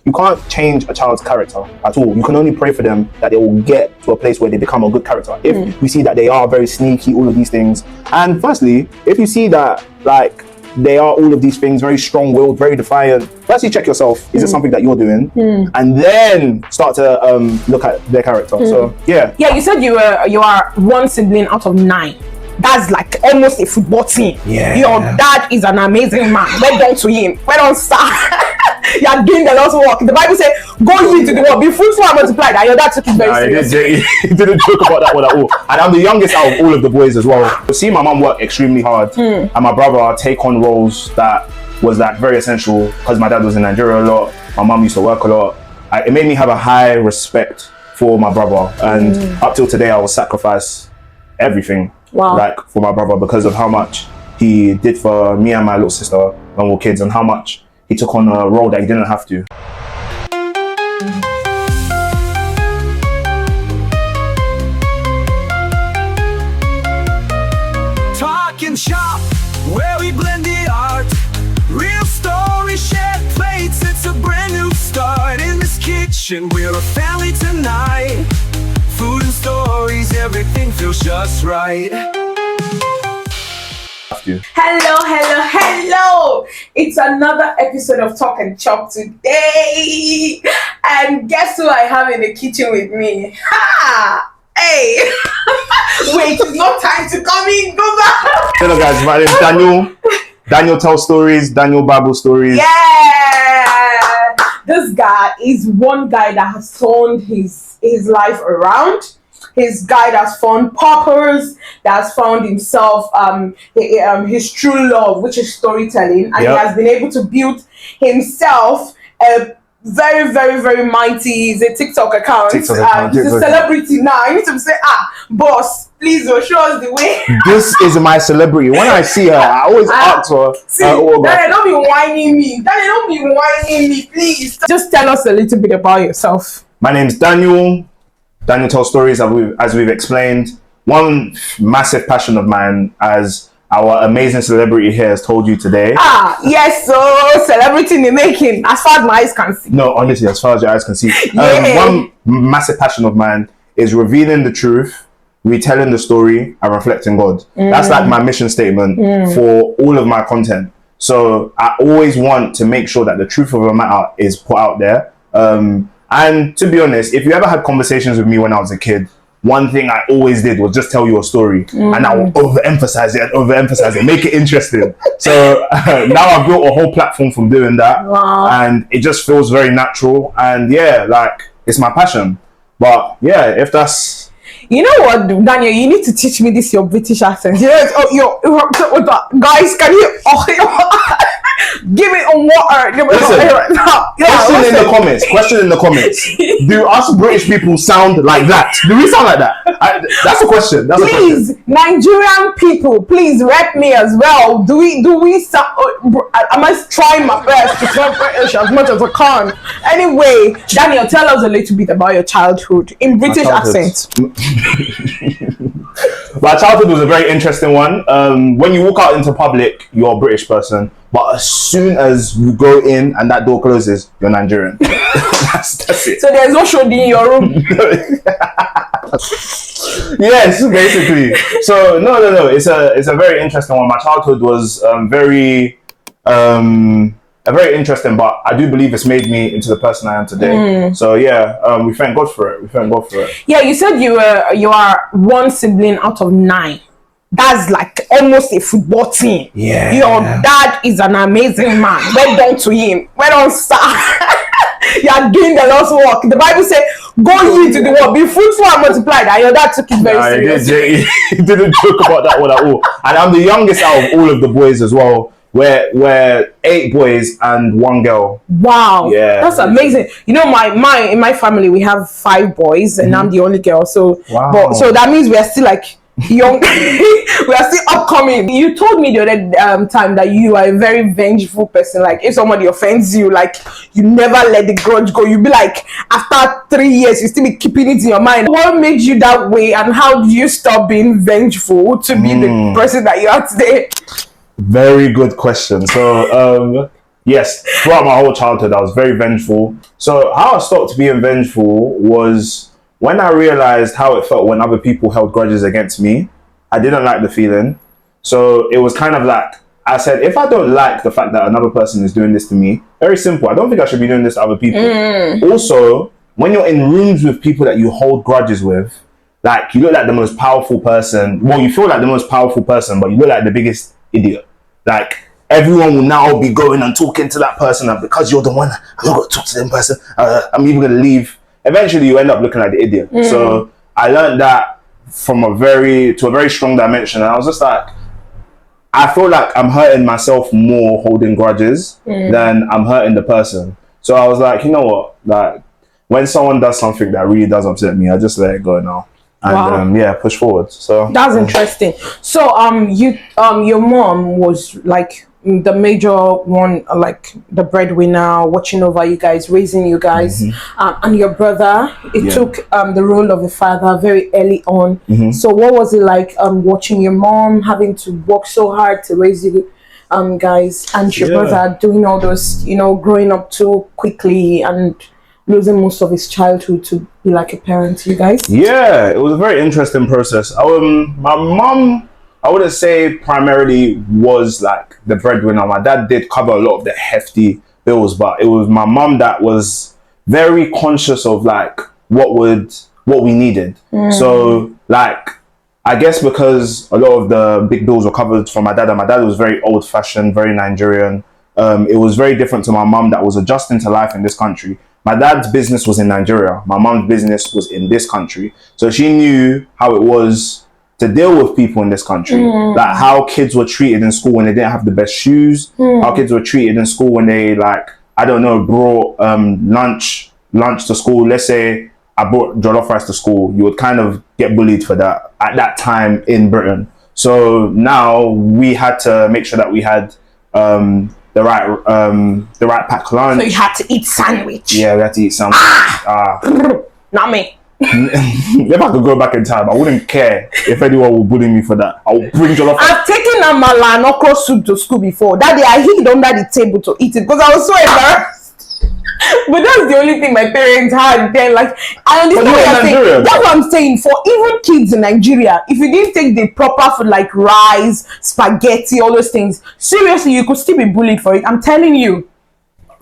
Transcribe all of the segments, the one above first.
you can't change a child's character at all. You can only pray for them that they will get to a place where they become a good character. If you see that they are very sneaky, all of these things. And firstly, if you see that like they are all of these things, very strong-willed, very defiant, firstly check yourself. Is it something that you're doing? And then start to look at their character. So yeah. Yeah, you said you are one sibling out of 9. That's like almost a football team. Yeah. Your dad is an amazing man. Well done to him. Well done, sir. You are doing the Lord's work. The Bible says, go ye to the world, be fruitful and multiply. And your dad took it very seriously. He didn't joke about that one at all. And I'm the youngest out of all of the boys as well. To see my mum work extremely hard and my brother take on roles that was like very essential, because my dad was in Nigeria a lot, my mum used to work a lot. It made me have a high respect for my brother, and up till today I will sacrifice everything like for my brother because of how much he did for me and my little sister when we were kids, and how much he took on a role that he didn't have to. Talkandchop, where we blend the art. Real stories, shared plates, it's a brand new start. In this kitchen, we're a family tonight. Food and stories, everything feels just right. Hello. It's another episode of Talkandchop today. And guess who I have in the kitchen with me? Ha! Hey! Wait, it's not time to come in. Go back. Hello guys, my name is Daniel. Daniel tells stories, Daniel Bible stories. Yeah! This guy is one guy that has turned his life around. His guy that's found purpose, that's found himself, his true love, which is storytelling, and he has been able to build himself a very, very, very mighty. He's a TikTok account. He's a celebrity now. I need to say, boss, please show us the way. This is my celebrity. When I see her, I always ask her. Daddy, don't be whining me. Daddy, don't be whining me, please. Just tell us a little bit about yourself. My name is Daniel. Daniel tells stories, as we've explained. One massive passion of mine, as our amazing celebrity here has told you today. Yes, so celebrity in the making, as far as my eyes can see. No, honestly, as far as your eyes can see. One massive passion of mine is revealing the truth, retelling the story, and reflecting God. That's like my mission statement for all of my content. So I always want to make sure that the truth of a matter is put out there. And to be honest, if you ever had conversations with me when I was a kid, one thing I always did was just tell you a story, and I will overemphasize it, make it interesting. So now I've built a whole platform from doing that, and it just feels very natural. And yeah, like it's my passion. But yeah, if that's... You know what, Daniel? You need to teach me this your British accent. You know, guys, can you? Give me a water. Question in the comments. Do us British people sound like that? Do we sound like that? That's a question. Please, Nigerian people, please rep me as well. Do we sound? I must try my best to sound British as much as I can. Anyway, Daniel, tell us a little bit about your childhood in British accent. My childhood was a very interesting one. When you walk out into public, you're a British person, but as soon as you go in and that door closes, you're Nigerian. that's it. So there's no shoddy in your room. Yes, basically. So no. It's a very interesting one. My childhood was very interesting, but I do believe it's made me into the person I am today. So yeah, we thank God for it. Yeah, you said you are one sibling out of 9. That's like almost a football team. Yeah. Your dad is an amazing man. Well done to him. Well done, sir. You are doing the Lord's work. The Bible says, go ye to the world, be fruitful and multiply. And your dad took it very seriously. He didn't joke about that one at all. And I'm the youngest out of all of the boys as well. We're 8 boys and 1 girl. Wow. Yeah. That's amazing. You know, in my family we have 5 boys and I'm the only girl. So so that means we are still like young. We are still upcoming. You told me the other time that you are a very vengeful person. Like if somebody offends you, like you never let the grudge go. You be like, after 3 years you still be keeping it in your mind. What made you that way, and how do you stop being vengeful to be the person that you are today? Very good question. So Yes, throughout my whole childhood, I was very vengeful. So how I stopped being vengeful was when I realized how it felt when other people held grudges against me. I didn't like the feeling. So it was kind of like, I said, if I don't like the fact that another person is doing this to me, very simple. I don't think I should be doing this to other people. Also, when you're in rooms with people that you hold grudges with, like you look like the most powerful person. Well, you feel like the most powerful person, but you look like the biggest idiot. Like everyone will now be going and talking to that person, and because you're the one, I'm not going to talk to them person. I'm even going to leave. Eventually, you end up looking like the idiot. So I learned that from a very strong dimension, and I was just like, I feel like I'm hurting myself more holding grudges than I'm hurting the person. So I was like, you know what? Like when someone does something that really does upset me, I just let it go now. And push forward. So that's interesting. So your mom was like the major one, like the breadwinner, watching over you guys, raising you guys, and your brother took the role of a father very early on. So what was it like watching your mom having to work so hard to raise you guys, and your brother doing all those, growing up too quickly and losing most of his childhood to be like a parent to you guys? Yeah, it was a very interesting process. My mom, I wouldn't say primarily was like the breadwinner. My dad did cover a lot of the hefty bills, but it was my mom that was very conscious of like what we needed. So like, I guess because a lot of the big bills were covered for my dad, and my dad was very old fashioned, very Nigerian. It was very different to my mom that was adjusting to life in this country. My dad's business was in Nigeria. My mom's business was in this country. So she knew how it was to deal with people in this country. Like how kids were treated in school when they didn't have the best shoes. How kids were treated in school when they brought lunch to school. Let's say I brought jollof rice to school. You would kind of get bullied for that at that time in Britain. So now we had to make sure that we had the right packed lunch. So you had to eat sandwich. Yeah, we had to eat sandwich. Not me. If I could go back in time, I wouldn't care if anyone would bully me for that. I would bring jollof. I've taken amala and okra soup to school before. That day I hid under the table to eat it because I was so embarrassed. But that's the only thing my parents had then. Like, I understand what you're saying. That's what I'm saying. For even kids in Nigeria, if you didn't take the proper food like rice, spaghetti, all those things, seriously, you could still be bullied for it. I'm telling you.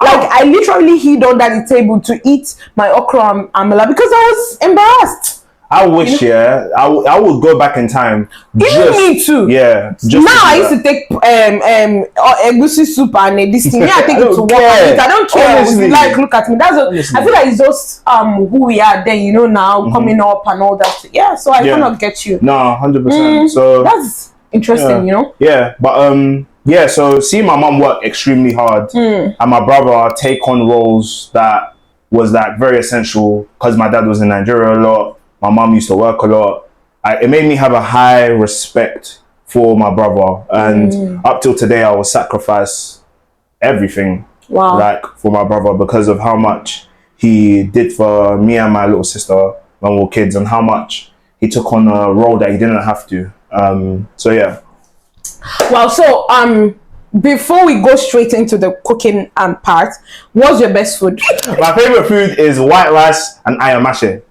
Like, I literally hid under the table to eat my okra and amala because I was embarrassed. I wish, I would go back in time. Even me too. Yeah. Now I used to take egusi soup and this thing. I take it to work. I don't care. Honestly. Like, look at me. That's what, I feel like it's just who we are then. Now coming up and all that. Yeah. So I cannot get you. No, 100%. So that's interesting. Yeah, but so see my mom work extremely hard, and my brother take on roles that was like very essential because my dad was in Nigeria a lot. My mom used to work a lot. It made me have a high respect for my brother, and up till today, I will sacrifice everything, like for my brother because of how much he did for me and my little sister when we were kids, and how much he took on a role that he didn't have to. So yeah. Wow. So before we go straight into the cooking part, what's your best food? My favorite food is white rice and ayamashe.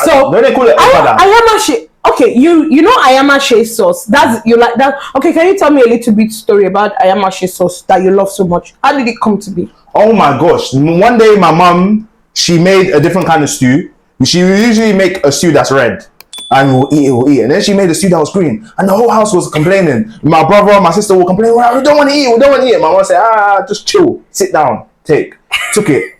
So they call it ayamashe. Okay, you know ayamashe sauce. That's you like that. Okay, can you tell me a little bit story about ayamashe sauce that you love so much? How did it come to be? Oh my gosh! One day my mom, she made a different kind of stew. She usually make a stew that's red, and we'll eat. And then she made a stew that was green, and the whole house was complaining. My brother, my sister will complain. Well, we don't want to eat. We don't want to eat. My mom said, just chill, sit down, took it.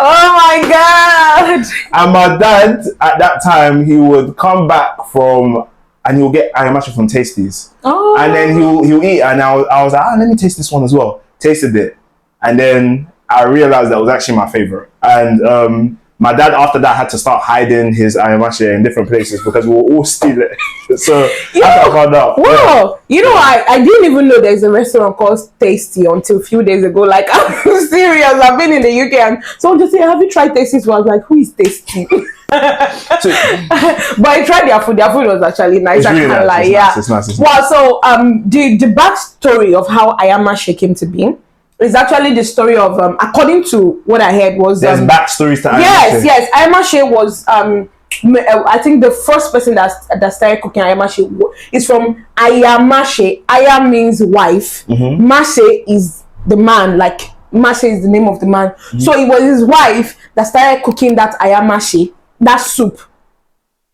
Oh my god! And my dad at that time, he would come back and he'll get ayamashe from Tasties. Oh. And then he'll eat, and I was like, let me taste this one as well. Tasted it, and then I realized that was actually my favorite. And my dad after that had to start hiding his ayamashe in different places because we were all steal it. So that's how I found out. Wow! Yeah. I didn't even know there's a restaurant called Tasty until a few days ago. Like, I'm serious. I've been in the UK and someone just said, have you tried Tasty? So I was like, who is Tasty? So, But I tried their food. Their food was actually nice. it's I really can't nice. lie. It's Yeah. nice. It's nice. It's nice. Well, so the backstory of how Ayamashe came to be is actually the story of according to what I heard was There's backstories to yes, Ayamashe. yes. Ayamashe was I think the first person that started cooking Ayamashe is from Ayamashe. Aya means wife. Mashe is the man, like Mashe is the name of the man. So it was his wife that started cooking that Ayamashe, that soup.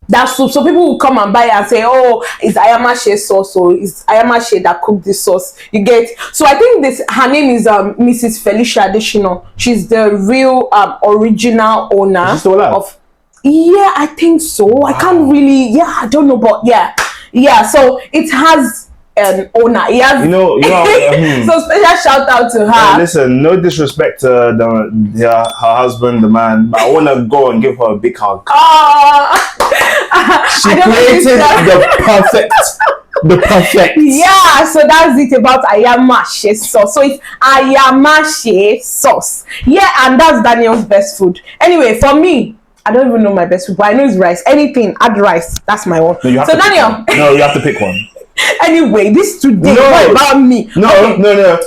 So people will come and buy it and say, oh, it's Ayamashe sauce, or it's Ayamashe that cooked this sauce. You get? So I think her name is Mrs. Felicia Additional. She's the real original owner Is she still alive? of. Yeah, I think so. Wow. I can't really. Yeah, I don't know, but yeah. So it has an owner. It has, so special shout out to her. Listen, no disrespect to her husband, the man, but I want to go and give her a big hug. She created the perfect. Yeah, so that's it about Ayamashe sauce. So it's Ayamashe sauce. Yeah, and that's Daniel's best food. Anyway, for me, I don't even know my best food, but I know it's rice. Anything, add rice. That's my one. No, so Daniel. No, you have to pick one. Anyway, this today is about me. No.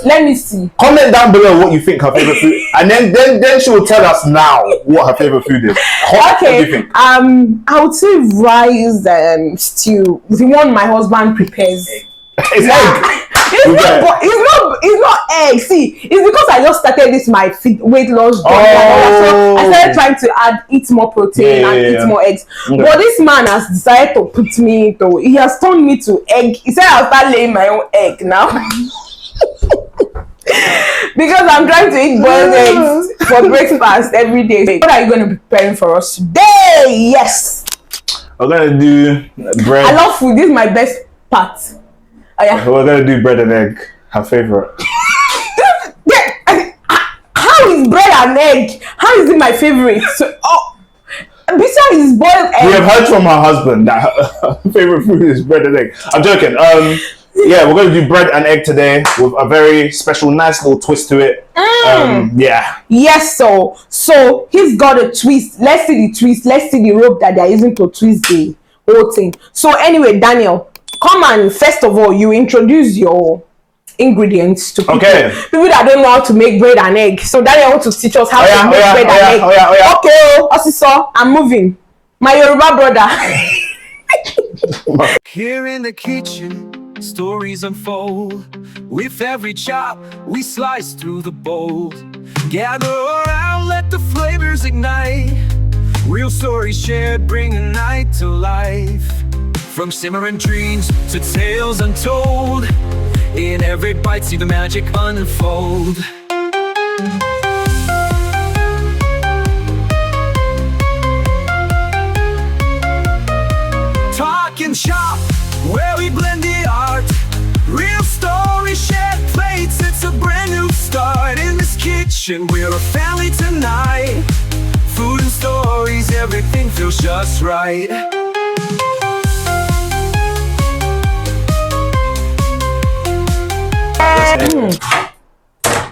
Let me see. Comment down below what you think her favorite food, and then she will tell us now what her favorite food is. What do you think? I would say rice and stew. The one my husband prepares. It's egg. It's not egg. See, it's because I just started this my weight loss journey. So I started trying to eat more protein and eat more eggs. Okay. But this man has decided to put me to. He has turned me to egg. He said I'll start laying my own egg now. Because I'm trying to eat boiled eggs for breakfast every day. What are you going to be preparing for us today? Yes. We're going to do bread. I love food. This is my best part. Oh, yeah. We're going to do bread and egg. Her favorite. How is bread and egg? How is it my favorite? So, besides boiled egg. We have heard from her husband that her favorite food is bread and egg. I'm joking. Yeah, we're going to do bread and egg today with a very special, nice little twist to it. Yeah. Yes, so he's got a twist. Let's see the twist. Let's see the rope that they're using to twist the whole thing. So anyway, Daniel, come and first of all, you introduce your ingredients to people. People that don't know how to make bread and egg. So Daniel wants to teach us how to make bread and egg. Okay, Osiso, I'm moving. My Yoruba brother. Here in the kitchen, stories unfold. With every chop, we slice through the bowl. Gather around, let the flavors ignite. Real stories shared, bring a night to life. From simmering dreams to tales untold, in every bite, see the magic unfold. Talkandchop, where we blend the art. Real stories, shared plates, it's a brand new start. In this kitchen, we're a family tonight. Food and stories, everything feels just right.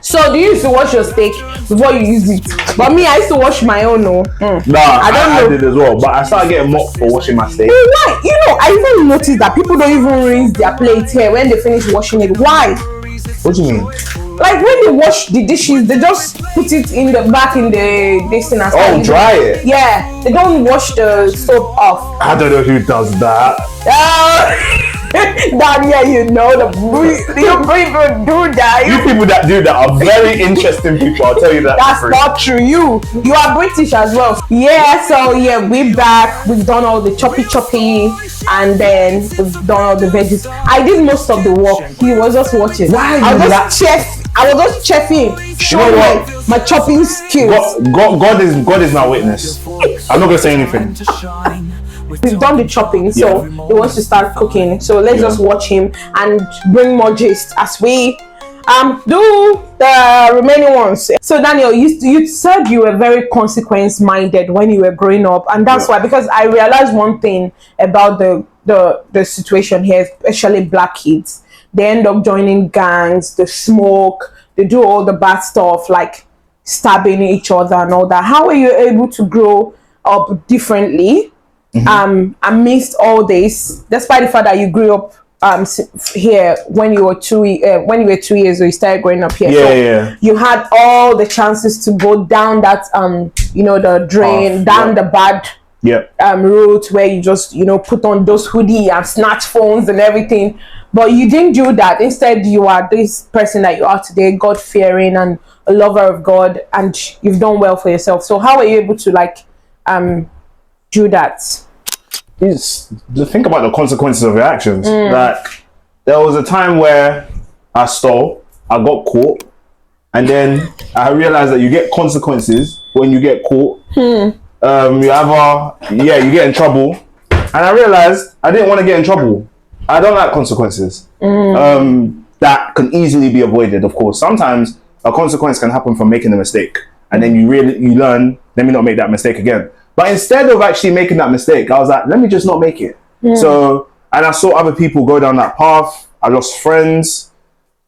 So do you used to wash your steak before you use it? But me, I used to wash my own. Nah, I did as well. But I started getting mocked for washing my steak. Why? You know, I even noticed that people don't even rinse their plate here when they finish washing it. Why? What do you mean? Like when they wash the dishes, they just put it in the back in the this thing and start dry it. Yeah, they don't wash the soap off. I don't know who does that. Daniel, you know the people do that. You people that do that are very interesting people. I'll tell you that. That's not true. You are British as well. Yeah. So yeah, we're back. We've done all the choppy, and then we've done all the veggies. I did most of the work. He was just watching. Why? I was just chefing, showing my chopping skills. God is my witness. I'm not gonna say anything. We've done the chopping, so he wants to start cooking. So let's just watch him and bring more gist as we do the remaining ones. So Daniel, you said you were very consequence minded when you were growing up, and that's why, because I realized one thing about the situation here, especially black kids. They end up joining gangs, they smoke, they do all the bad stuff like stabbing each other and all that. How were you able to grow up differently amidst all this, despite the fact that you grew up here when you were 2 years old, you started growing up here. You had all the chances to go down that the drain, down the bad route where you just put on those hoodie and snatch phones and everything, but you didn't do that. Instead, you are this person that you are today, God fearing and a lover of God, and you've done well for yourself. So how were you able to do that? Just think about the consequences of your actions. Like, there was a time where I stole, I got caught, and then I realized that you get consequences when you get caught. You get in trouble, and I realized I didn't want to get in trouble. I don't like consequences. That can easily be avoided, of course. Sometimes a consequence can happen from making a mistake, and then you learn, let me not make that mistake again. But instead of actually making that mistake, I was like, let me just not make it. So, and I saw other people go down that path. I lost friends,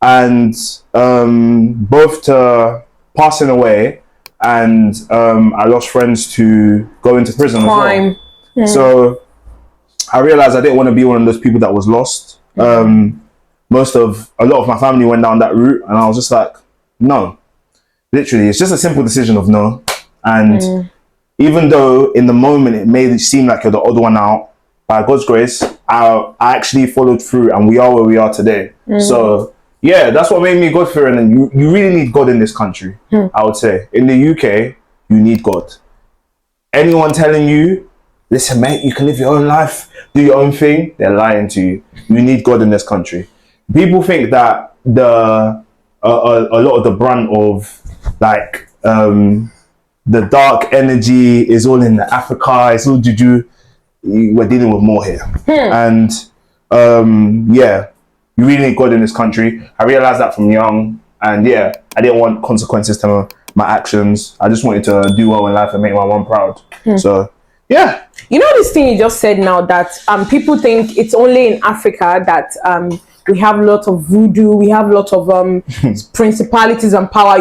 and both to passing away, and I lost friends to go into prison as well. So I realized I didn't want to be one of those people that was lost. A lot of my family went down that route, and I was just like, no. Literally, it's just a simple decision of no. And even though in the moment it may seem like you're the odd one out, by God's grace, I actually followed through, and we are where we are today. So yeah, that's what made me God-fearing. And you really need God in this country, I would say. In the UK, you need God. Anyone telling you, listen, mate, you can live your own life, do your own thing, they're lying to you. You need God in this country. People think that a lot of the brunt of the dark energy is all in Africa, it's all juju. We're dealing with more here. And you really need God in this country. I realized that from young, and I didn't want consequences to my actions. I just wanted to do well in life and make my mom proud. So yeah. You know this thing you just said now, that people think it's only in Africa that we have a lot of voodoo, we have a lot of principalities and power.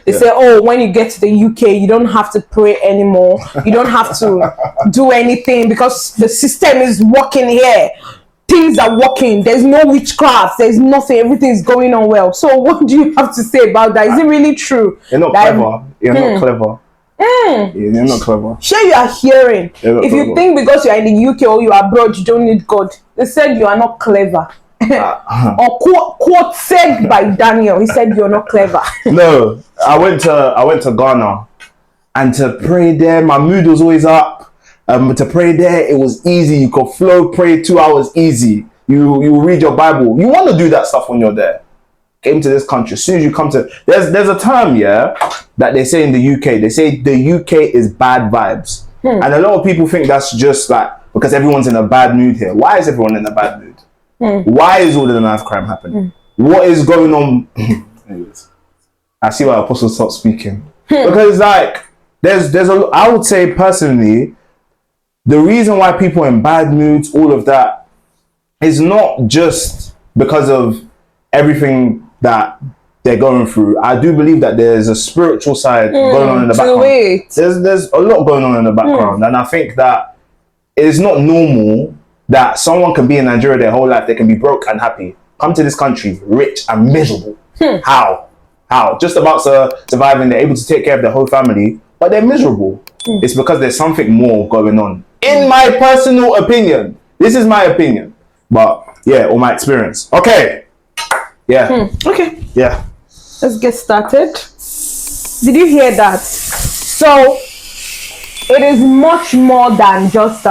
They say, oh, when you get to the UK, you don't have to pray anymore. You don't have to do anything because the system is working here. Things are working. There's no witchcraft. There's nothing. Everything is going on well. So what do you have to say about that? Is it really true? You're not clever. You're not clever. You're not clever. Sure, you are hearing. If you think because you are in the UK or you are abroad, you don't need God. They said you are not clever. Or quote said by Daniel, he said you're not clever. No, I went to Ghana, and to pray there, my mood was always up. To pray there, it was easy. You could flow, pray 2 hours easy. You read your Bible. You want to do that stuff when you're there. Came to this country. As soon as you come to, there's a term that they say in the UK. They say the UK is bad vibes, and a lot of people think that's just like because everyone's in a bad mood here. Why is everyone in a bad mood? Why is all the knife crime happening? What is going on? Anyways, I see why Apostle stopped speaking because there's I would say personally, the reason why people are in bad moods, all of that, is not just because of everything that they're going through. I do believe that there's a spiritual side going on in the background. There's a lot going on in the background, and I think that it is not normal that someone can be in Nigeria their whole life, they can be broke and happy, come to this country rich and miserable. How? Just about surviving, they're able to take care of their whole family, but they're miserable. It's because there's something more going on. In my personal opinion, this is my opinion, but or my experience. Okay. Okay. Yeah. Let's get started. Did you hear that? So it is much more than just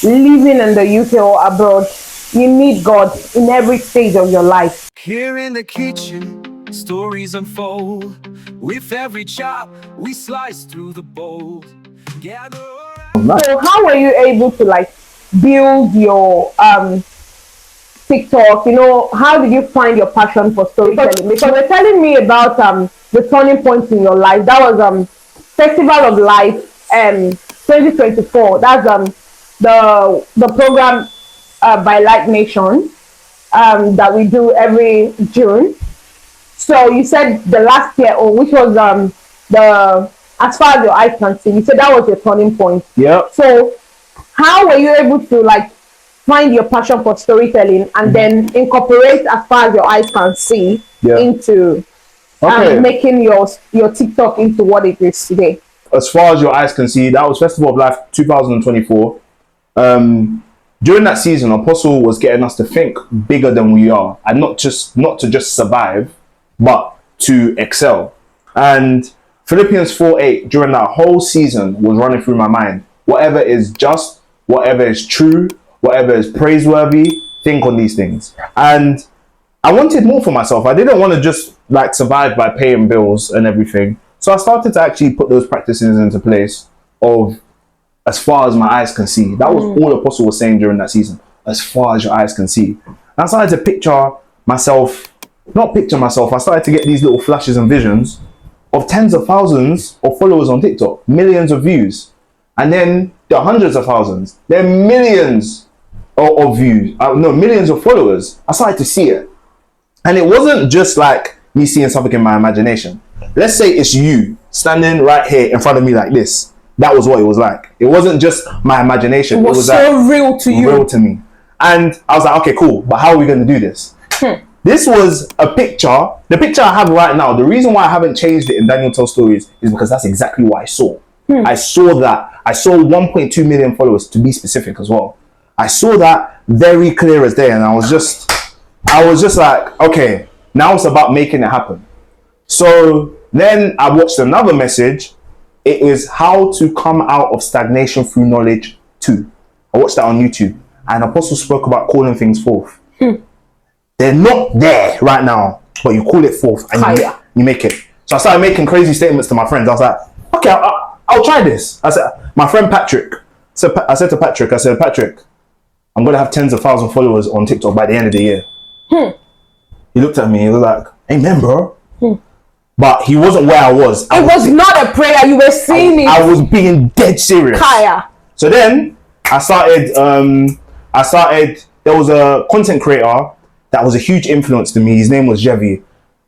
living in the UK or abroad. You need God in every stage of your life. Here in the kitchen, stories unfold. With every chop, we slice through the bowl. Gather around. So how were you able to build your TikTok? How did you find your passion for storytelling? Because you're telling me about the turning points in your life. That was Festival of Life 2024. That's the program by Light Nation that we do every June. So you said the last year, which was the as far as your eyes can see. You said that was your turning point. Yeah. So how were you able to like find your passion for storytelling and then incorporate as far as your eyes can see into making your TikTok into what it is today? As far as your eyes can see, that was Festival of Life 2024. During that season, Apostle was getting us to think bigger than we are, and not to just survive, but to excel. And Philippians 4:8 during that whole season was running through my mind. Whatever is just, whatever is true, whatever is praiseworthy, think on these things. And I wanted more for myself. I didn't want to just like survive by paying bills and everything. So I started to actually put those practices into place of as far as my eyes can see. That was all Apostle was saying during that season. As far as your eyes can see. And I started to picture myself, not picture myself, I started to get these little flashes and visions of tens of thousands of followers on TikTok, millions of views. And then there are hundreds of thousands. There are millions of views, millions of followers. I started to see it. And it wasn't just like me seeing something in my imagination. Let's say it's you standing right here in front of me like this. That was what it was like. It wasn't just my imagination. It was so like real to you. Real to me. And I was like, okay, cool. But how are we going to do this? This was a picture. The picture I have right now, the reason why I haven't changed it in Daniel Tells Stories is because that's exactly what I saw. I saw that. I saw 1.2 million followers, to be specific as well. I saw that very clear as day. And I was just like, okay, now it's about making it happen. So then I watched another message. It is how to come out of stagnation through knowledge 2. I watched that on YouTube. And Apostle spoke about calling things forth. They're not there right now, but you call it forth and you make it. So I started making crazy statements to my friends. I was like, okay, I'll try this. I said, my friend Patrick, I said to Patrick, Patrick, I'm going to have tens of thousands of followers on TikTok by the end of the year. He looked at me, he was like, amen, bro. But he wasn't where I was. It was not a prayer, you were saying it. I was being dead serious. So then I started, there was a content creator that was a huge influence to me. His name was Zevi,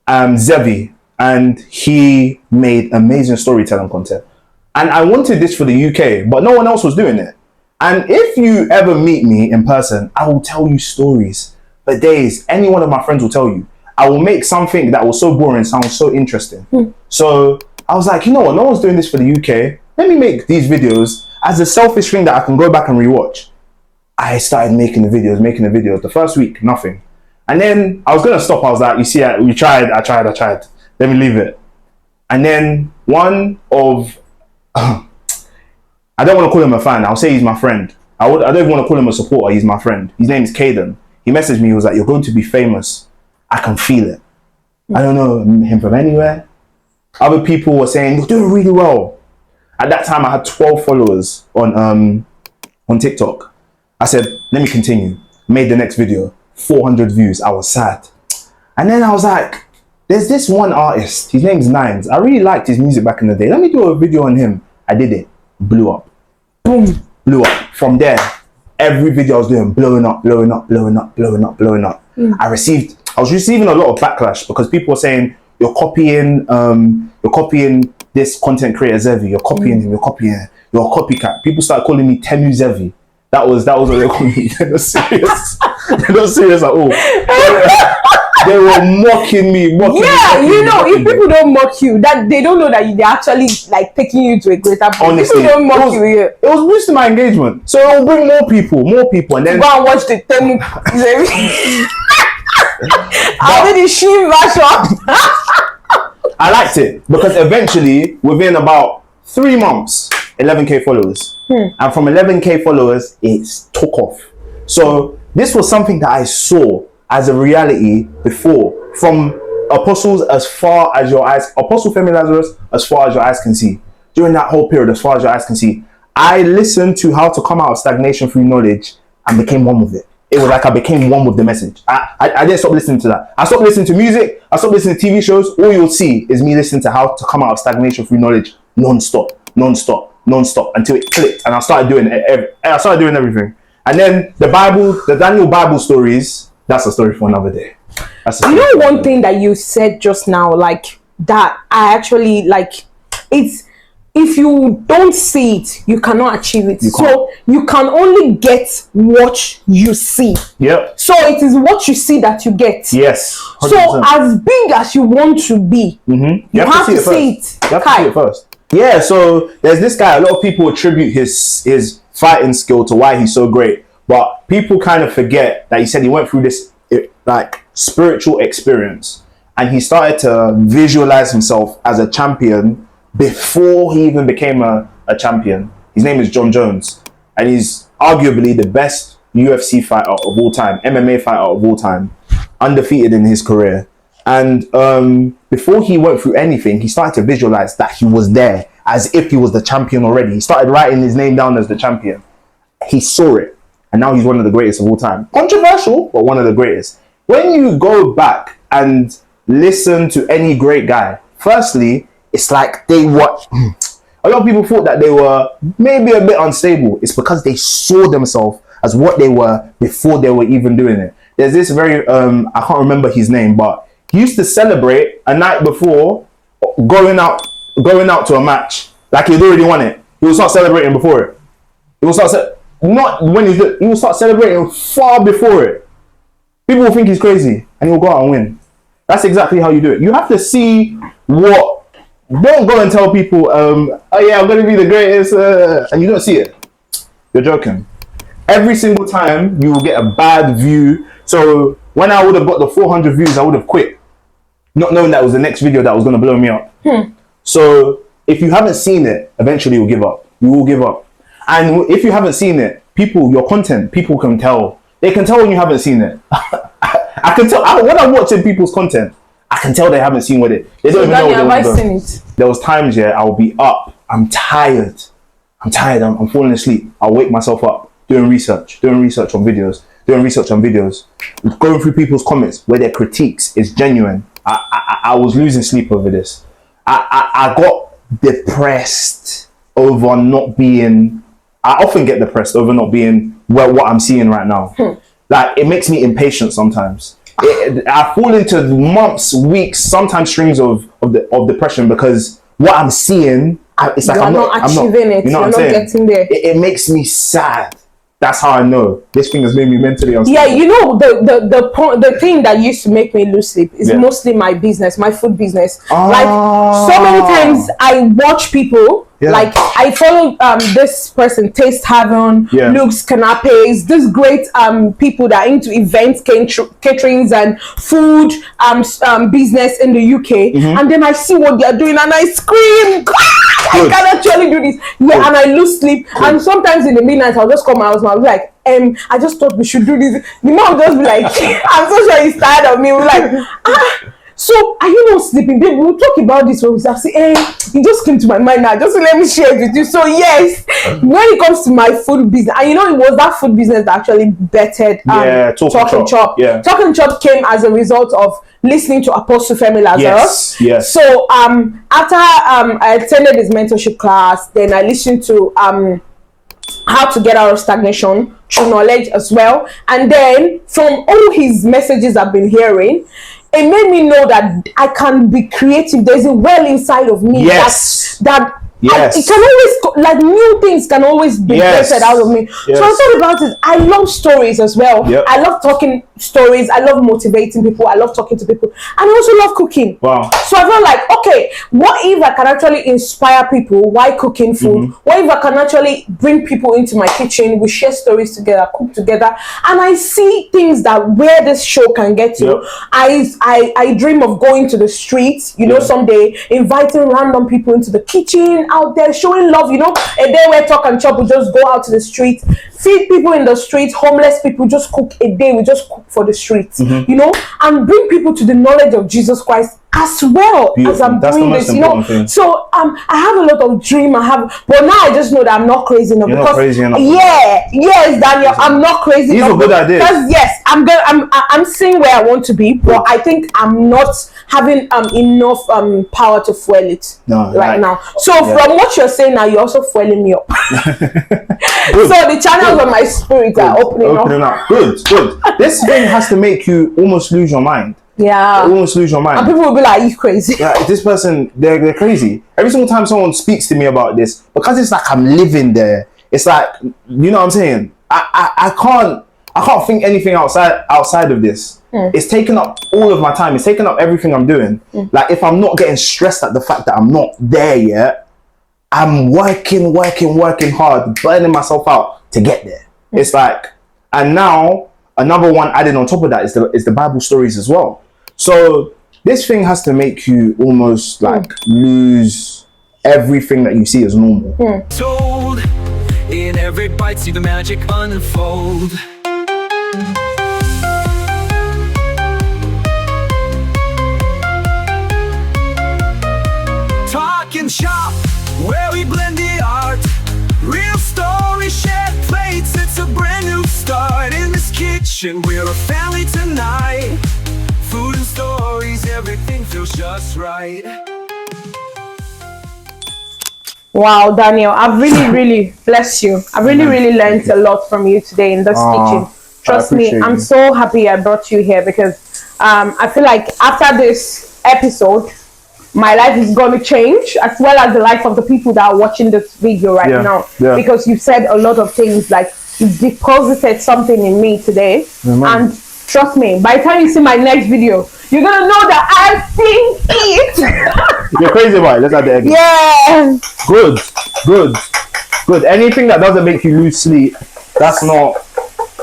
and he made amazing storytelling content. And I wanted this for the UK, but no one else was doing it. And if you ever meet me in person, I will tell you stories for days. Any one of my friends will tell you. I will make something that was so boring sound so interesting. So I was like, you know what? No one's doing this for the UK. Let me make these videos as a selfish thing that I can go back and rewatch. I started making the videos. The first week, nothing. And then I was going to stop. I was like, you see, I tried. Let me leave it. And then one of, I don't want to call him a fan. I'll say he's my friend. I don't even want to call him a supporter. He's my friend. His name is Caden. He messaged me. He was like, you're going to be famous. I can feel it. I don't know him from anywhere. Other people were saying, you're doing really well. At that time, I had 12 followers on TikTok. I said, let me continue. Made the next video. 400 views. I was sad. And then I was like, there's this one artist. His name's Nines. I really liked his music back in the day. Let me do a video on him. I did it. Blew up. Boom. Blew up. From there, every video I was doing, blowing up. I was receiving a lot of backlash because people were saying, you're copying this content creator Zevi. You're copying him. You're a copycat. People started calling me Temu Zevi. That was what they called me. They're not serious. They're not serious at all. They were mocking me. If people don't mock you, that they don't know that they're actually like taking you to a greater point. Honestly, people don't mock you here. It was boosting my engagement. So it will bring more people, and then go and watch the Temu Zevi. I'll be the Shin version. I liked it because eventually, within about 3 months, 11k followers. And from 11k followers, it took off. So this was something that I saw as a reality before. From Apostles as far as your eyes, Apostle Femi Lazarus, as far as your eyes can see. During that whole period, as far as your eyes can see, I listened to how to come out of stagnation through knowledge and became one with it. It was like I became one with the message. I didn't stop listening to that. I stopped listening to music. I stopped listening to TV shows. All you'll see is me listening to how to come out of stagnation through knowledge non-stop until it clicked. And I started doing everything. And then the Daniel Bible stories, that's a story for another day. One thing that you said just now, like that I actually like, it's if you don't see it, you cannot achieve it. So you can only get what you see. Yep. So it is what you see that you get. Yes. 100%. So as big as you want to be, you have to see it. You have to see it first. Yeah. So there's this guy. A lot of people attribute his fighting skill to why he's so great, but people kind of forget that he said he went through this like spiritual experience, and he started to visualize himself as a champion before he even became a champion. His name is John Jones, and he's arguably the best UFC fighter of all time, MMA fighter of all time, undefeated in his career. And before he went through anything, he started to visualize that he was there as if he was the champion already. He started writing his name down as the champion. He saw it, and now he's one of the greatest of all time. Controversial, but one of the greatest. When you go back and listen to any great guy, firstly, it's like they were, a lot of people thought that they were maybe a bit unstable. It's because they saw themselves as what they were before they were even doing it. There's this very, I can't remember his name, but he used to celebrate a night before going out to a match. Like he'd already won it. He will start celebrating before it. He will start, not when he will start celebrating far before it. People will think he's crazy and he'll go out and win. That's exactly how you do it. You have to see what. Don't go and tell people, oh yeah, I'm going to be the greatest, and you don't see it. You're joking. Every single time you will get a bad view. So when I would have got the 400 views, I would have quit, not knowing that was the next video that was going to blow me up. So if you haven't seen it, eventually you'll give up. You will give up. And if you haven't seen it, your content, people can tell. They can tell when you haven't seen it. I can tell when I'm watching people's content. I can tell they haven't seen what it. They don't even know what they want to do. There was times, I'll be up. I'm tired. I'm falling asleep. I'll wake myself up doing research on videos, going through people's comments where their critiques is genuine. I was losing sleep over this. I got depressed over not being. I often get depressed over not being what I'm seeing right now. Like it makes me impatient sometimes. I fall into months, weeks, sometimes strings of depression because what I'm seeing, it's like I'm not achieving it. You know what I'm saying? Getting there. It makes me sad. That's how I know this thing has made me mentally unstable. Yeah, you know the thing that used to make me lose sleep is mostly my business, my food business. Like so many times I watch people. Like I follow this person, Taste Haven, Luke's Canapes, this great people that are into events, caterings and food business in the UK, and then I see what they are doing and I scream, I can actually do this. And I lose sleep. And sometimes in the midnight I'll just call my husband, I'll be like, I just thought we should do this. The mom will just be like, I'm so sure he's tired of me. We're like, so are you not sleeping? Babe, we'll talk about this when we start. Say, it just came to my mind now. Just let me share it with you. So yes, when it comes to my food business, and you know, it was that food business that actually bettered Talkandchop. Talkandchop came as a result of listening to Apostle Femi Lazarus. Yes. So after I attended his mentorship class, then I listened to how to get out of stagnation through knowledge as well. And then from all his messages I've been hearing, it made me know that I can be creative. There's a well inside of me that it can always, like, new things can always be created out of me. So I thought about it. I love stories as well. I love talking stories. I love motivating people. I love talking to people. And I also love cooking. Wow. So I felt like, okay, what if I can actually inspire people while cooking food? What if I can actually bring people into my kitchen? We share stories together, cook together. And I see things that where this show can get to. I dream of going to the streets, you know, someday, inviting random people into the kitchen, out there showing love, you know, a day where Talkandchop will just go out to the streets, feed people in the streets, homeless people, just cook a day, we just cook for the streets, you know, and bring people to the knowledge of Jesus Christ as well. As I'm doing this, you know. So I have a lot of dream. But now I just know that I'm not crazy enough. You're not crazy enough. Yes, Daniel, I'm not crazy enough. These are good ideas. Because yes, I'm seeing where I want to be, but I think I'm not having enough power to fuel it now. So from what you're saying now, you're also fueling me up. So the channels of my spirit are opening up. Good. This thing has to make you almost lose your mind. Yeah. You almost lose your mind. And people will be like, you crazy. Yeah, this person, they're crazy. Every single time someone speaks to me about this, because it's like I'm living there, it's like, you know what I'm saying? I can't think anything outside of this. It's taking up all of my time. It's taking up everything I'm doing. Like, if I'm not getting stressed at the fact that I'm not there yet, I'm working hard, burning myself out to get there. It's like, and now another one added on top of that is the Bible stories as well. So this thing has to make you almost like lose everything that you see as normal. Told in every bite, see the magic unfold. Talkandchop, where we blend the art. Real story, shared plates, it's a brand new start. In this kitchen, we're a family tonight. Food and stories, everything feels just right. Wow, Daniel, I've really bless you. I really learned a lot from you today in this kitchen. Trust me, I'm so happy I brought you here because I feel like after this episode, my life is going to change, as well as the life of the people that are watching this video right now. Because you said a lot of things, like you deposited something in me today. And trust me, by the time you see my next video, you're going to know that I've seen it. You're crazy about it. Let's add the egg. Yeah. Good. Anything that doesn't make you lose sleep, that's not...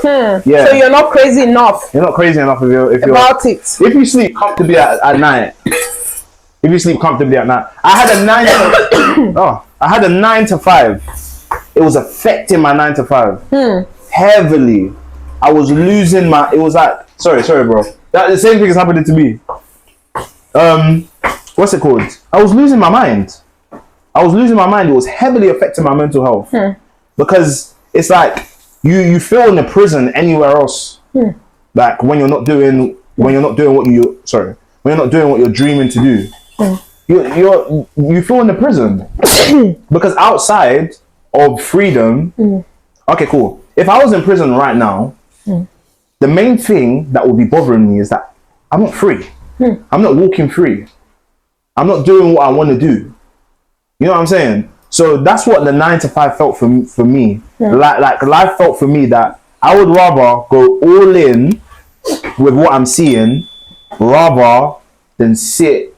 Yeah. So you're not crazy enough. You're not crazy enough about it. If you sleep comfortably at night, I had a 9 to 5. It was affecting my 9 to 5 heavily. I was losing my. It was like sorry, bro. That the same thing is happening to me. What's it called? I was losing my mind. It was heavily affecting my mental health because it's like you feel in a prison anywhere else. Like when you're not doing what you're dreaming to do. You feel in the prison because outside of freedom. Okay, cool. If I was in prison right now, the main thing that would be bothering me is that I'm not free. I'm not walking free. I'm not doing what I want to do. You know what I'm saying? So that's what the 9 to 5 felt for me. Like life felt for me that I would rather go all in with what I'm seeing rather than sit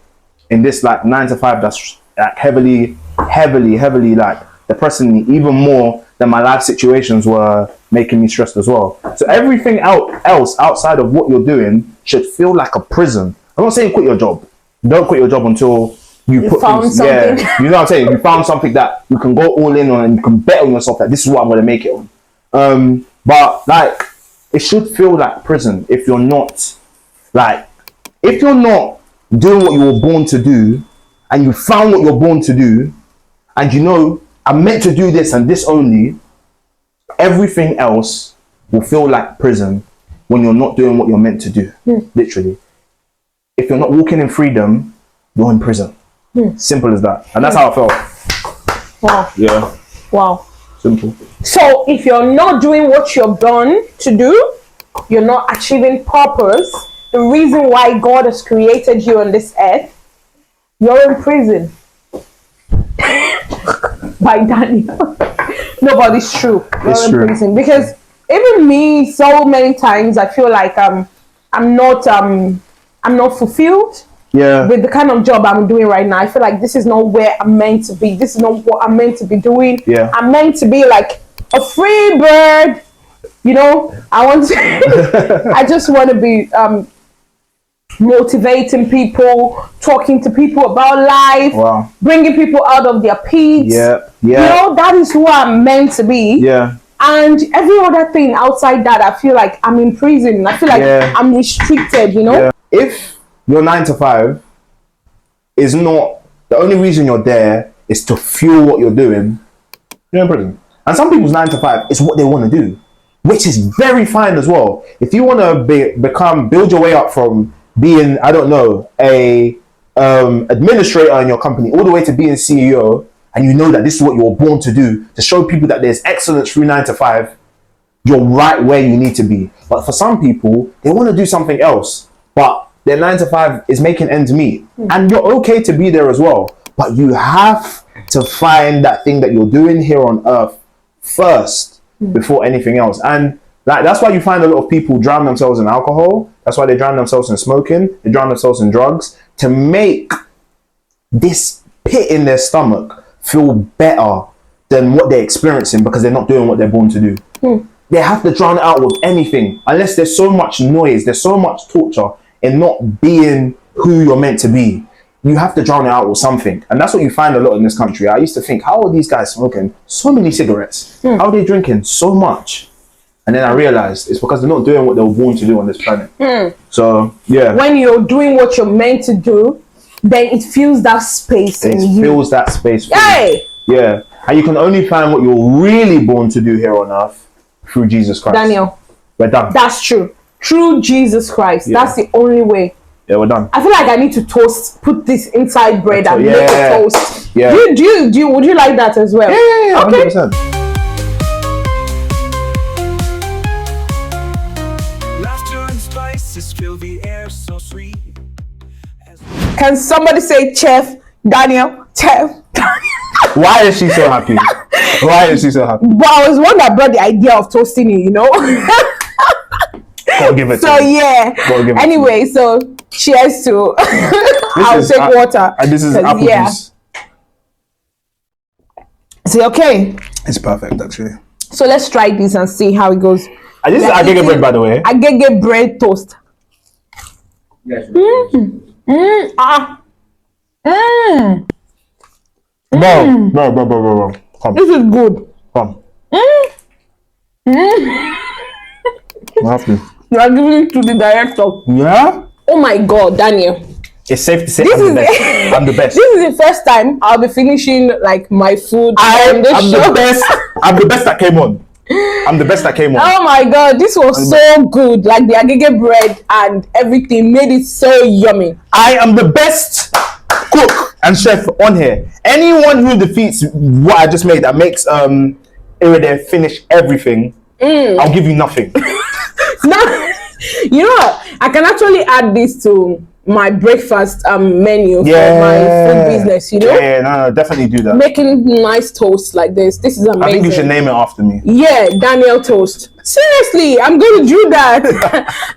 in this like 9 to 5 that's like heavily like depressing me even more than my life situations were making me stressed as well. So everything else outside of what you're doing should feel like a prison. I'm not saying quit your job. Don't quit your job until you found something. Yeah, you know what I'm saying? You found something that you can go all in on and you can bet on yourself that this is what I'm going to make it on. But like, it should feel like prison if you're not doing what you were born to do and you found what you're born to do and you know, I'm meant to do this and this only, everything else will feel like prison when you're not doing what you're meant to do. Literally. If you're not walking in freedom, you're in prison. Simple as that. And that's how I felt. Wow. Yeah. Wow. Simple. So if you're not doing what you're born to do, you're not achieving purpose, the reason why God has created you on this earth, you're in prison. By Daniel. Nobody's true. You're in prison. Because even me, so many times I feel like I'm not fulfilled. Yeah. With the kind of job I'm doing right now. I feel like this is not where I'm meant to be. This is not what I'm meant to be doing. Yeah. I'm meant to be like a free bird. You know, I just want to be motivating people, talking to people about life, bringing people out of their pits. You know, that is who I'm meant to be. Yeah. And every other thing outside that, I feel like I'm in prison. I feel like I'm restricted, you know? Yeah. If your 9 to 5 is not, the only reason you're there is to fuel what you're doing, you're in prison. And some people's 9 to 5 is what they want to do, which is very fine as well. If you want to build your way up from being, I don't know, a administrator in your company all the way to being CEO, and you know that this is what you're born to do, to show people that there's excellence through 9 to 5, you're right where you need to be. But for some people, they want to do something else, but their 9 to 5 is making ends meet. And you're okay to be there as well. But you have to find that thing that you're doing here on earth first before anything else. And like that's why you find a lot of people drown themselves in alcohol. That's why they drown themselves in smoking. They drown themselves in drugs to make this pit in their stomach feel better than what they're experiencing because they're not doing what they're born to do. They have to drown it out with anything unless there's so much noise, there's so much torture in not being who you're meant to be. You have to drown it out with something. And that's what you find a lot in this country. I used to think, how are these guys smoking so many cigarettes? How are they drinking so much? And then I realized it's because they're not doing what they were born to do on this planet. So, yeah. When you're doing what you're meant to do, then it fills that space in you. It fills that space for Hey! you. Yeah. And you can only find what you're really born to do here on earth through Jesus Christ. Daniel, we're done. that's true. Through Jesus Christ. Yeah. That's the only way. Yeah, we're done. I feel like I need to put this inside bread and make a toast. Yeah. Would you like that as well? Yeah, okay. 100%. Laughter and spices fill the air so sweet. Can somebody say Chef Daniel? Chef Daniel. Why is she so happy? Why is she so happy? But I was one that brought the idea of toasting you, you know? Gotta give it So to me. yeah. Gotta give it Anyway, so cheers to I'll take water. And this is 'Cause, apple yeah. juice. So okay. It's perfect, actually. So let's try this and see how it goes. And this is agege bread, by the way. Agege bread toast. Bro. Come, This is good. come. I'm happy. You are giving it to the director. Yeah? Oh my God, Daniel. It's safe to say This I'm the is best. I'm the best. This is the first time I'll be finishing like my food on this I'm show. the best. I'm the best that came on. I'm the best that came on. Oh my God, this was so good. Like the agege bread and everything made it so yummy. I am the best cook and chef on here. Anyone who defeats what I just made that makes Irede finish everything, I'll give you nothing. Now, you know what? I can actually add this to my breakfast menu for my food business, you know? Yeah, no, definitely do that. Making nice toast like this. This is amazing. I think you should name it after me. Yeah, Daniel Toast. Seriously, I'm going to do that.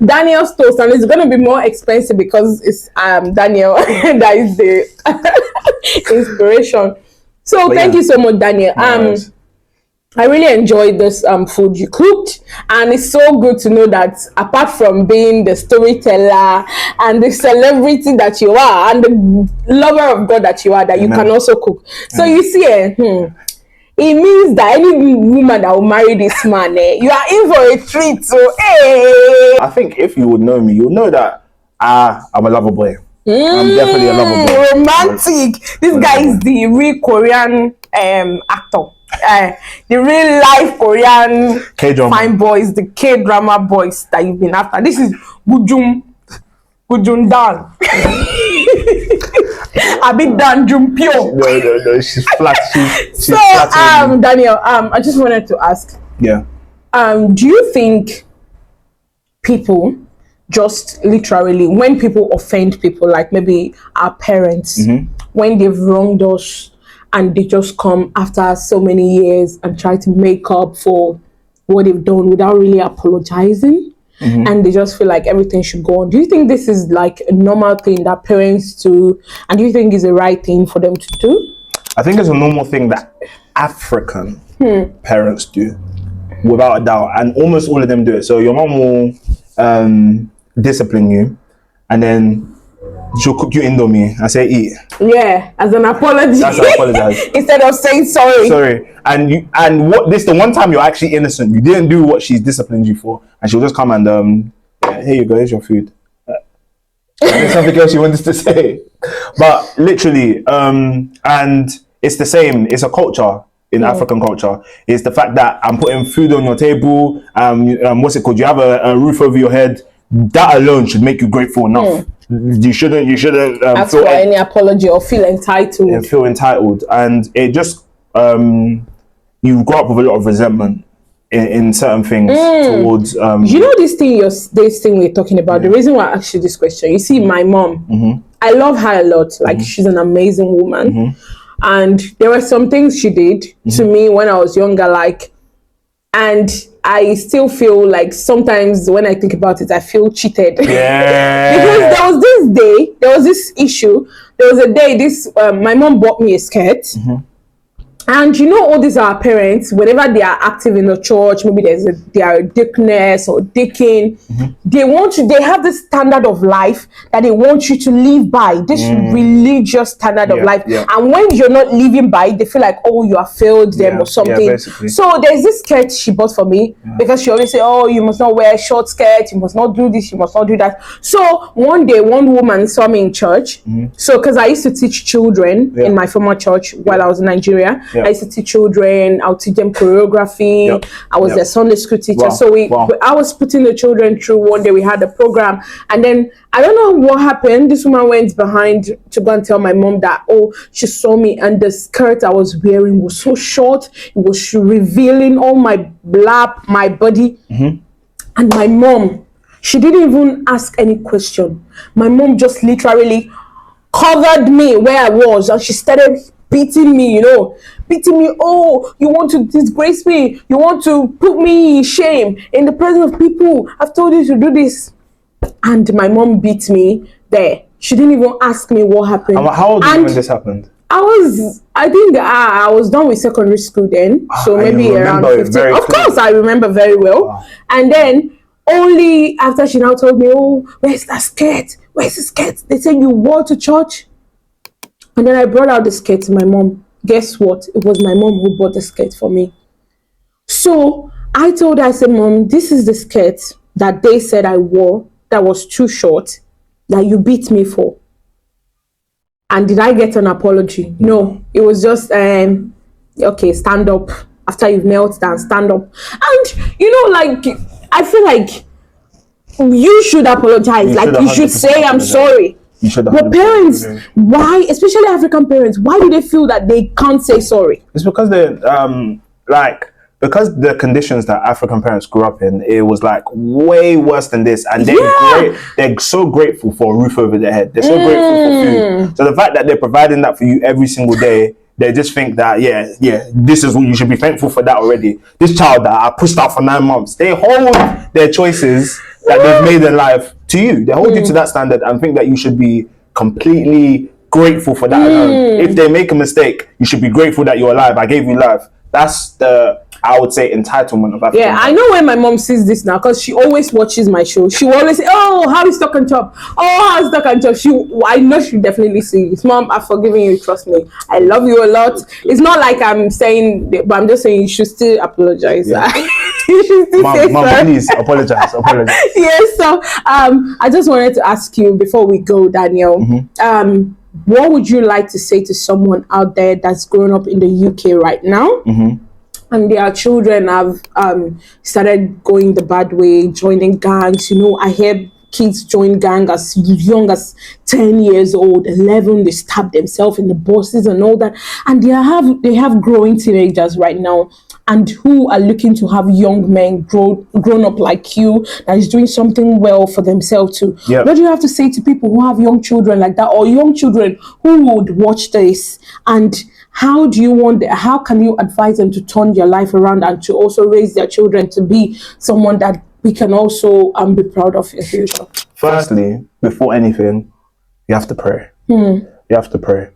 Daniel's Toast, and it's going to be more expensive because it's Daniel that is the inspiration. So But thank yeah. you so much, Daniel. Nice. I really enjoyed this food you cooked, and it's so good to know that apart from being the storyteller and the celebrity that you are and the lover of God that you are, that you can also cook. So you see, it means that any woman that will marry this man, you are in for a treat. So, hey. I think if you would know me, you'll know that I'm a lover boy. I'm definitely a lover boy. Romantic. This guy is the real Korean actor. The real life Korean K-drama. fine boys, the K-drama boys that you've been after. This is Gujun Dan. Abi Dan Jumpio. No, she's flat. She's So flat. Daniel, I just wanted to ask, Yeah. do you think people just literally, when people offend people, like maybe our parents, when they've wronged us, and they just come after so many years and try to make up for what they've done without really apologizing, and they just feel like everything should go on. Do you think this is like a normal thing that parents do, and do you think it's the right thing for them to do? I think it's a normal thing that African parents do, without a doubt, and almost all of them do it. So your mom will discipline you, and then she'll cook you Indomie and say eat. Yeah, as an apology. That's an apologize. Instead of saying sorry. Sorry. And what this the one time you're actually innocent. You didn't do what she's disciplined you for, and she'll just come and here you go, here's your food. There's something else you wanted to say. But literally, and it's the same, it's a culture in African culture. It's the fact that I'm putting food on your table, what's it called? You have a roof over your head. That alone should make you grateful enough. You shouldn't Ask for any apology or feel entitled. and feel entitled, and it just you grow up with a lot of resentment in certain things towards You know this thing we're talking about. The reason why I asked you this question. You see, my mom, I love her a lot. Like she's an amazing woman, and there were some things she did to me when I was younger. And I still feel like sometimes when I think about it, I feel cheated. Yeah. Because there was this issue. There was a day, my mom bought me a skirt. And you know, all these are parents, whenever they are active in the church, maybe they are a deaconess or deacon, they have this standard of life that they want you to live by, this religious standard of life. And when you're not living by it, they feel like, oh, you have failed them or something. So there's this skirt she bought for me because she always say, oh, you must not wear short skirt, you must not do this, you must not do that. So one day, one woman saw me in church. So because I used to teach children in my former church while I was in Nigeria. I used to teach children. I would teach them choreography. I was their Sunday school teacher. So I was putting the children through. One day we had a program, and then I don't know what happened. This woman went behind to go and tell my mom that, oh, she saw me and the skirt I was wearing was so short. It was revealing all my my body. And my mom, she didn't even ask any question. My mom just literally covered me where I was, and she started beating me, beating me. Oh, you want to disgrace me, you want to put me in shame in the presence of people. I've told you to do this. And my mom beat me there. She didn't even ask me what happened. How old were you when this happened? I think I was done with secondary school then, so maybe around 15. Of course I remember very well. And then only after she now told me, oh, where's that skirt, where's the skirt, they said you wore to church. And then I brought out the skirt to my mom. Guess what? It was my mom who bought the skirt for me. So I told her, I said, Mom, this is the skirt that they said I wore that was too short, that you beat me for. And did I get an apology? No. It was just, okay, stand up. After you've knelt down, stand up. And, I feel like you should apologize. You should say, I'm sorry. But parents, why, especially African parents, why do they feel that they can't say sorry? It's because because the conditions that African parents grew up in, it was way worse than this. And they're so grateful for a roof over their head. They're so grateful for food. So the fact that they're providing that for you every single day, they just think that, this is what you should be thankful for that already. This child that I pushed out for 9 months, they hold their choices that they've made in life to you. They hold you to that standard and think that you should be completely grateful for that alone. If they make a mistake, you should be grateful that you're alive. I gave you life. That's the, I would say, entitlement of African. Yeah, I know when my mom sees this now, because she always watches my show. She will always say, oh, how is Talkandchop? Oh, how's Talkandchop? I know she'll definitely see this. Mom, I've forgiven you, trust me. I love you a lot. It's not like I'm saying, but I'm just saying you should still apologize. Yeah. You should still say Mom, sorry. please, apologize. Yes, so I just wanted to ask you before we go, Daniel, what would you like to say to someone out there that's growing up in the UK right now? And their children have started going the bad way, joining gangs. I hear kids join gang as young as 10 years old, 11, they stab themselves in the buses and all that. And they have growing teenagers right now, and who are looking to have young men grown up like you, that is doing something well for themselves too. What do you have to say to people who have young children like that, or young children who would watch this? And how can you advise them to turn their life around and to also raise their children to be someone that we can also be proud of in the future? Firstly, before anything, you have to pray. You have to pray.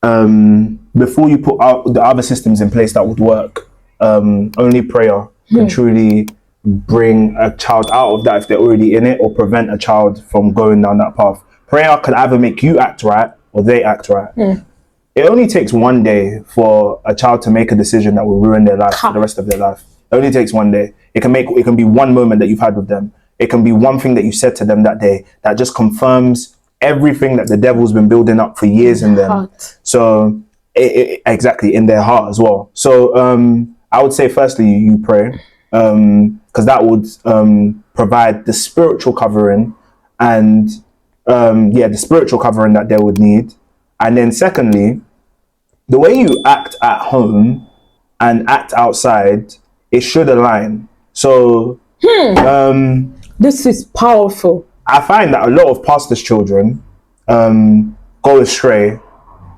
Before you put out the other systems in place that would work, only prayer can truly bring a child out of that if they're already in it, or prevent a child from going down that path. Prayer can either make you act right or they act right. It only takes one day for a child to make a decision that will ruin their life for the rest of their life. It only takes one day. It can be one moment that you've had with them. It can be one thing that you said to them that day that just confirms everything that the devil's been building up for years in them. Heart. So exactly, in their heart as well. So I would say firstly you pray, because that would provide the spiritual covering and the spiritual covering that they would need. And then secondly, the way you act at home and act outside it should align. So This is powerful. I find that a lot of pastors' children go astray.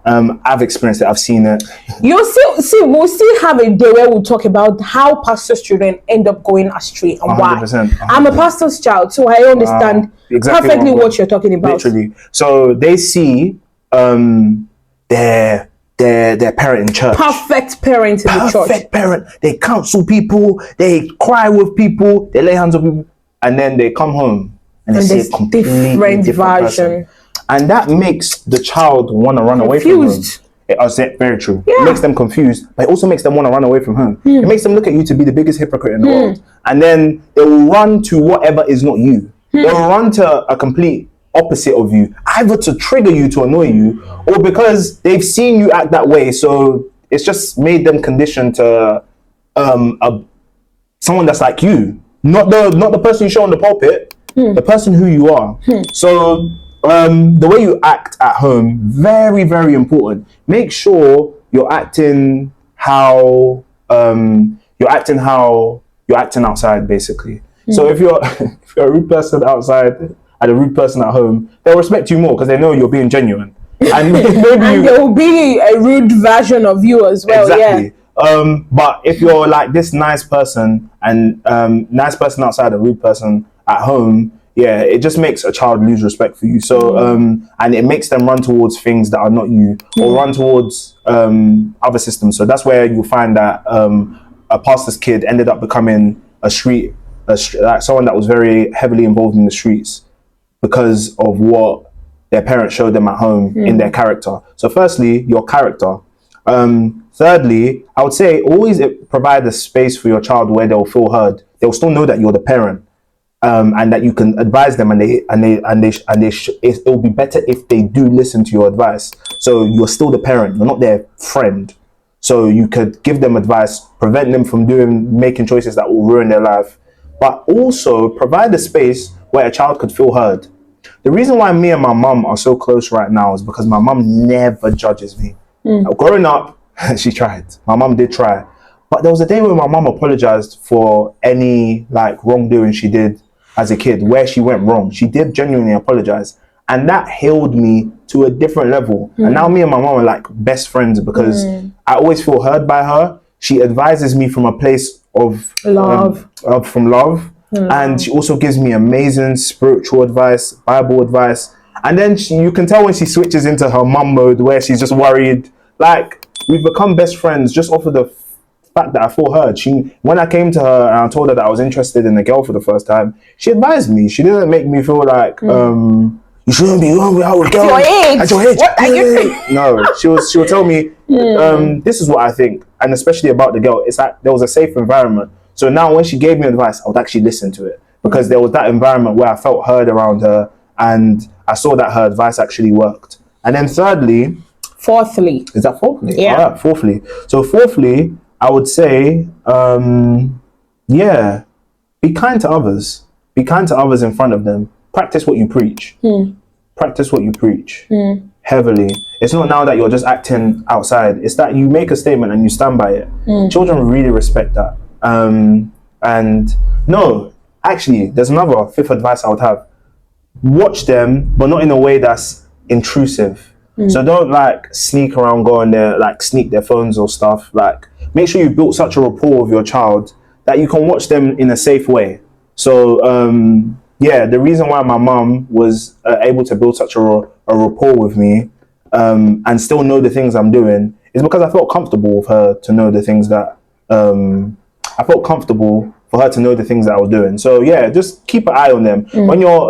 I've experienced it. I've seen it. We'll still have a day where we'll talk about how pastors' children end up going astray and 100%, why. I'm a pastor's child, so I understand exactly perfectly what you're talking about. Literally. So they see their parent in church. Perfect parent in the church. Perfect parent. They counsel people. They cry with people. They lay hands on people, and then they come home and they see a completely different version. And that makes the child want to run away from home. Very true. Yeah. It makes them confused, but it also makes them want to run away from home. It makes them look at you to be the biggest hypocrite in the world. And then they will run to whatever is not you. They will run to a complete opposite of you, either to trigger you, to annoy you, or because they've seen you act that way. So it's just made them conditioned to someone that's like you. Not the person you show on the pulpit, the person who you are. So the way you act at home, very, very important. Make sure you're acting how you're acting outside, basically. So if you're a rude person outside and a rude person at home, they'll respect you more because they know you're being genuine. And maybe and there will be a rude version of you as well. Exactly. Yeah. But if you're like this nice person and nice person outside, a rude person at home, yeah, it just makes a child lose respect for you. So and it makes them run towards things that are not you, or run towards other systems. So that's where you'll find that a pastor's kid ended up becoming like someone that was very heavily involved in the streets because of what their parents showed them at home in their character. So firstly, your character. Thirdly, I would say always provide a space for your child where they'll feel heard. They'll still know that you're the parent, and that you can advise them, and it will be better if they do listen to your advice. So you're still the parent, you're not their friend. So you could give them advice, prevent them from making choices that will ruin their life, but also provide a space where a child could feel heard. The reason why me and my mum are so close right now is because my mum never judges me. Growing up, she tried. My mum did try. But there was a day when my mum apologized for any like wrongdoing she did as a kid, where she went wrong. She did genuinely apologize. And that healed me to a different level. And now me and my mum are like best friends because I always feel heard by her. She advises me from a place of love. And she also gives me amazing spiritual advice, Bible advice. And then you can tell when she switches into her mum mode where she's just worried. Like, we've become best friends just off of the fact that I feel heard. When I came to her and I told her that I was interested in a girl for the first time, she advised me. She didn't make me feel like you shouldn't be wrong with our girl at your age. What are you? No, she will tell me this is what I think, and especially about the girl. It's like there was a safe environment. So now when she gave me advice, I would actually listen to it because there was that environment where I felt heard around her, and I saw that her advice actually worked. And then fourthly, is that fourthly? Yeah. All right, fourthly. So fourthly, I would say, be kind to others. Be kind to others in front of them. Practice what you preach. Practice what you preach heavily. It's not now that you're just acting outside. It's that you make a statement and you stand by it. Children really respect that. And no, actually, there's another fifth advice I would have. Watch them, but not in a way that's intrusive. So don't like sneak around, go on there, like sneak their phones or stuff. Like, make sure you built such a rapport with your child that you can watch them in a safe way. So the reason why my mum was able to build such a rapport with me and still know the things I'm doing is because I felt comfortable with her to know the things that I felt comfortable for her to know the things that I was doing. So yeah, just keep an eye on them. When you're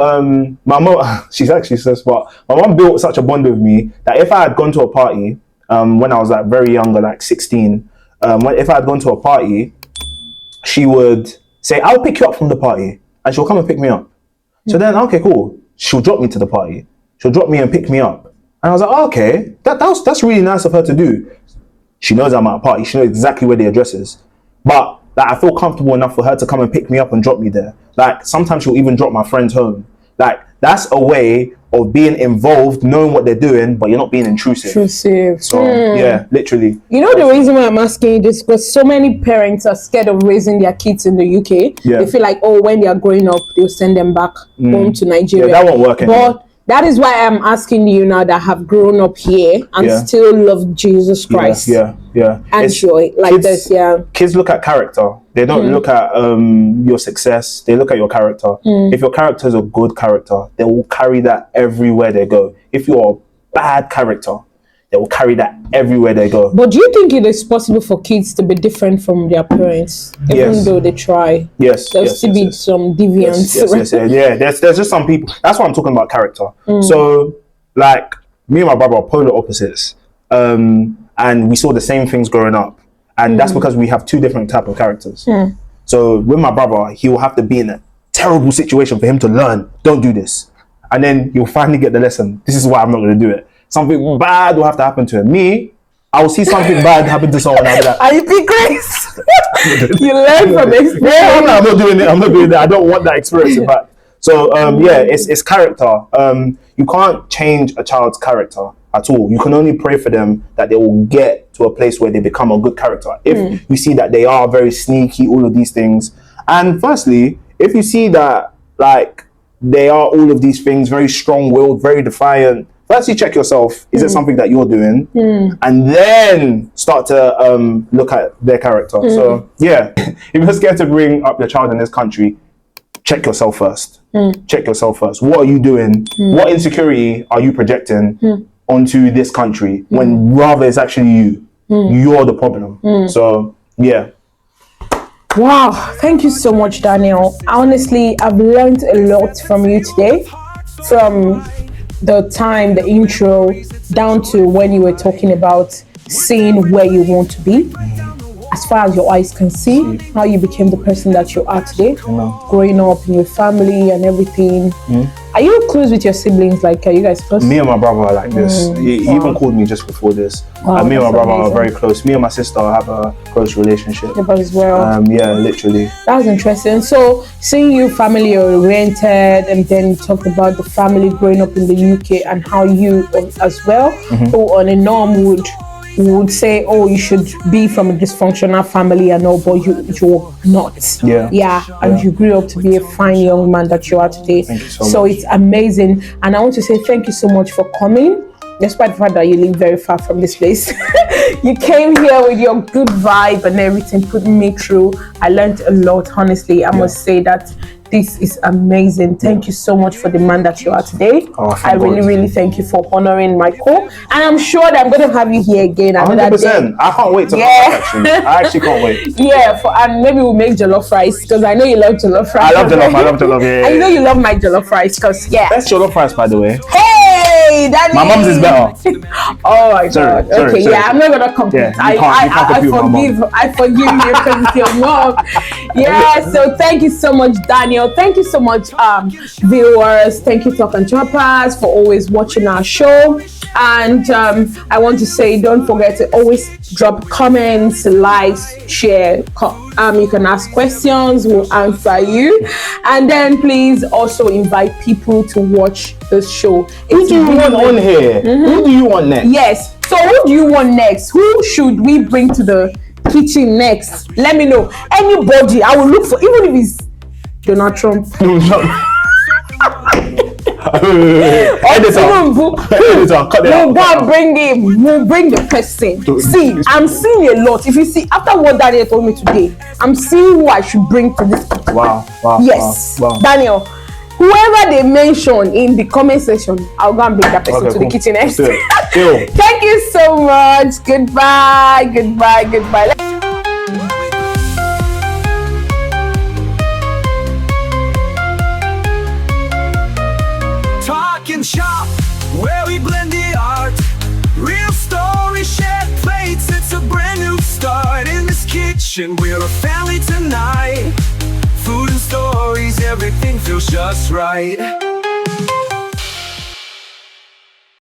my mom, she's actually so smart. My mom built such a bond with me that if I had gone to a party when I was like very younger, like 16, if I had gone to a party, she would say, "I'll pick you up from the party," and she'll come and pick me up. So then, okay, cool. She'll drop me to the party. She'll drop me and pick me up. And I was like, oh, okay, that's really nice of her to do. She knows I'm at a party. She knows exactly where the address is. But like, I feel comfortable enough for her to come and pick me up and drop me there. Like, sometimes she'll even drop my friends home. Like, that's a way of being involved, knowing what they're doing, but you're not being intrusive. So yeah, literally. You know the reason why I'm asking you this, because so many parents are scared of raising their kids in the UK. Yeah. They feel like, oh, when they are growing up, they'll send them back home to Nigeria. Yeah, that won't work anymore. But that is why I'm asking you now that have grown up here and still love Jesus Christ. Yeah. And joy like this. Kids look at character. They don't look at your success. They look at your character. If your character is a good character, they will carry that everywhere they go. If you're a bad character, they will carry that everywhere they go. But do you think it is possible for kids to be different from their parents, even though they try? Yes. There'll still be some deviance. Yeah. There's just some people. That's why I'm talking about character. So, like, me and my brother are polar opposites, and we saw the same things growing up, and that's because we have two different type of characters. So, with my brother, he will have to be in a terrible situation for him to learn. Don't do this, and then you'll finally get the lesson. This is why I'm not going to do it. Something bad will have to happen to him. Me, I will see something bad happen to someone. I'll be like, are you being grace? You learn from experience. Yeah, I'm not doing it. I'm not doing that. I don't want that experience back. So it's character. You can't change a child's character at all. You can only pray for them that they will get to a place where they become a good character. If you see that they are very sneaky, all of these things. And firstly, if you see that like they are all of these things, very strong-willed, very defiant, firstly, check yourself. Is it something that you're doing? And then start to look at their character. So, yeah, if you're scared to bring up your child in this country, check yourself first. Check yourself first. What are you doing? What insecurity are you projecting onto this country when rather it's actually you? You're the problem. So, yeah. Wow. Thank you so much, Daniel. Honestly, I've learned a lot from you today. From the time, the intro, down to when you were talking about seeing where you want to be, as far as your eyes can see, how you became the person that you are today, growing up in your family and everything. Are you close with your siblings? Like, are you guys close? Me and my brother are like this. He even called me just before this. Me and my brother are very close. Me and my sister have a close relationship. As well. Yeah, literally. That's interesting. So, seeing you family oriented, and then you talked about the family growing up in the UK and how you as well, who on a norm would say, oh, you should be from a dysfunctional family and all, but you're not. And you grew up to be a fine young man that you are today. Thank you so much. It's amazing. And I want to say thank you so much for coming. Despite the fact that you live very far from this place, you came here with your good vibe and everything, putting me through. I learned a lot, honestly. I must say that this is amazing. Thank you so much for the man that you are today. I really thank you for honoring my call. And I'm sure that I'm going to have you here again another 100%. day. I can't wait to come back, actually. I actually can't wait. And maybe we'll make jollof rice, because I know you love jollof rice. I love jollof, yeah. I know you love my jollof rice, because, Best jollof rice, by the way. Hey, Danny. My mom's is better. Oh my God. Sorry. I'm not gonna complain. I forgive you because it's your mom. So thank you so much, Daniel. Thank you so much, viewers. Thank you, Talkandchoppers, for always watching our show. And I want to say, don't forget to always drop comments, likes, share. You can ask questions, we'll answer you. And then please also invite people to watch this show. Who do you want on here? Who do you want next? Yes. So who do you want next? Who should we bring to the kitchen next? Let me know. Anybody. I will look for, even if it's Donald Trump. Editor, cut it out. We'll go and bring him. We'll bring the person. See, I'm seeing a lot. If you see, after what Daniel told me today, I'm seeing who I should bring to this. Wow. Yes. Daniel, whoever they mention in the comment section, I'll go and bring that person to the kitchen next. Thank you so much. Goodbye. Talkandchop, where we blend the art. Real story, shared plates, it's a brand new start. In this kitchen, we're a family tonight. Food and stories, everything feels just right.